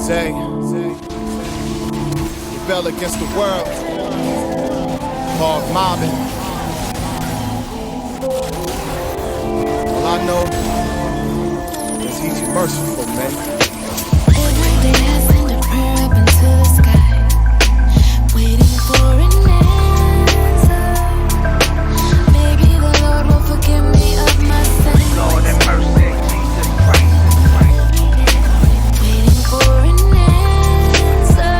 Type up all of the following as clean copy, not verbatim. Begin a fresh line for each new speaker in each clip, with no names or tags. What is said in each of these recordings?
Zay, rebel against the world. Hog mobbing. All I know is he's merciful, man.
Every day I send a prayer up into the sky, waiting for an answer. Maybe the Lord will forgive me of my sins.
Lord have mercy, Jesus Christ.
Waiting for an answer.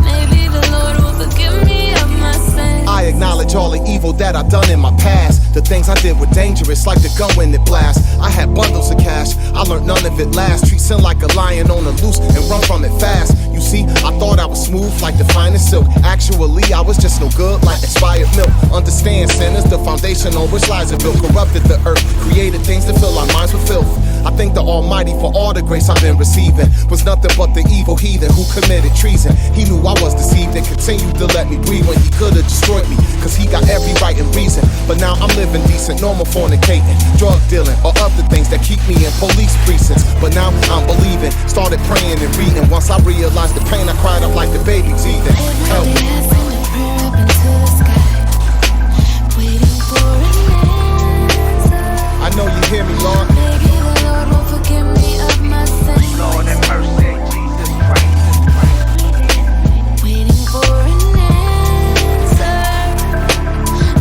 Maybe the Lord will forgive me of my sins.
I acknowledge all the evil that I've done in my past. The things I did were dangerous, like the gun when it blasts. I had bundles of cash, I learned none of it lasts. Treat sin like a lion on the loose and run from it fast. You see, I thought I was smooth like the finest silk. Actually, I was just no good like expired milk. Understand, sin is the foundation on which lies are built. Corrupted the earth, created things to fill our minds with filth. I thank the Almighty for all the grace I've been receiving. Was nothing but the evil heathen who committed treason. He knew I was deceived and continued to let me breathe when he could've destroyed me, cause he got every right and reason. But now I'm living decent, normal fornicating, drug dealing, or other things that keep me in police precincts. But now I'm believing, started praying and reading. Once I realized the pain, I cried up like the baby teething. Help
Every
me.
day I send a prayer up into the sky, waiting for an answer.
I know you hear me, Lord.
Maybe the Lord will forgive me of my sins.
Lord have mercy, Jesus Christ.
Waiting for an answer.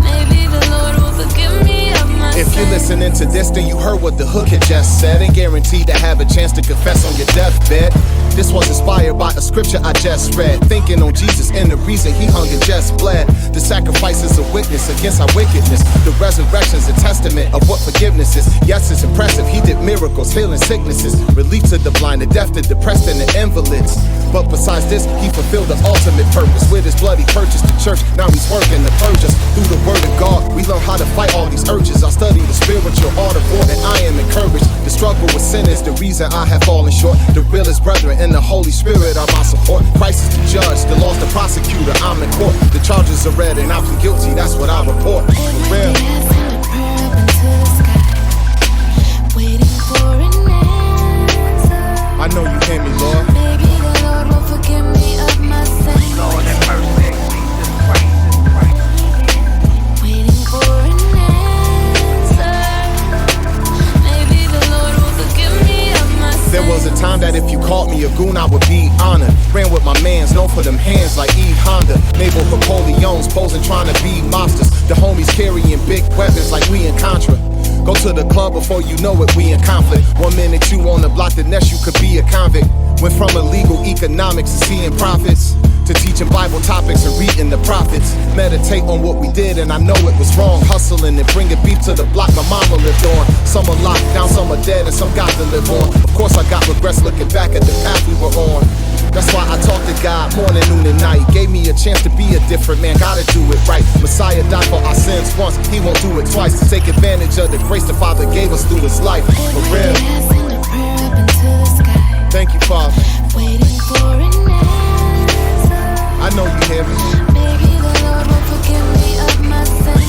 Maybe the Lord will forgive me of my sins.
If you're listening to this, then you heard what the hook had just said, and guaranteed to have a chance to confess on your deathbed. This was inspired by a scripture I just read, thinking on Jesus and the reason he hung and just bled. The sacrifice is a witness against our wickedness. The resurrection's a testament of what forgiveness is. Yes, it's impressive, he did miracles, healing sicknesses, relief to the blind, the deaf, the depressed, and the invalids. But besides this, he fulfilled the ultimate purpose. With his blood he purchased the church, now he's working to purge us. Through the word of God, we learn how to fight all these urges. I study the spiritual art of war, and I am encouraged. The struggle with sin is the reason I have fallen short. The realest brethren and the Holy Spirit are my support. Christ is the judge, the law's the prosecutor, I'm in court. The charges are read and I'm guilty, that's what I report. For real.
Every day I send a prayer up into the sky, waiting for an answer.
I know you hear me, Lord.
Maybe the Lord will forgive me of my sins.
Lord have mercy, Jesus Christ.
Waiting for an answer. Maybe the Lord will forgive me of my sins.
There was a time that if you called me a goon, I would be honored. Ran with my mans, known for them hands like E. Honda. Neighborhood Corleones, posing trying to be mobsters. The homies carrying big weapons like we in Contra. Go to the club before you know it, we in conflict. 1 minute you on the block, the next you could be a convict. Went from illegal economics to seeing profits, to teaching Bible topics and reading the prophets. Meditate on what we did and I know it was wrong. Hustling and bringing beef to the block my mama lived on. Some are locked down, some are dead, and some got to live on. Of course I got regrets looking back at the path we were on. That's why I talk to God morning, noon, and night. Gave me a chance to be a different man, gotta do it right. Messiah died for our sins once, he won't do it twice. Take advantage of the grace the Father gave us through his life. For real.
Every day I send a prayer up into the sky,
Thank you, Father.
waiting for an answer.
I know you hear me.
Maybe the Lord will forgive me of my sins.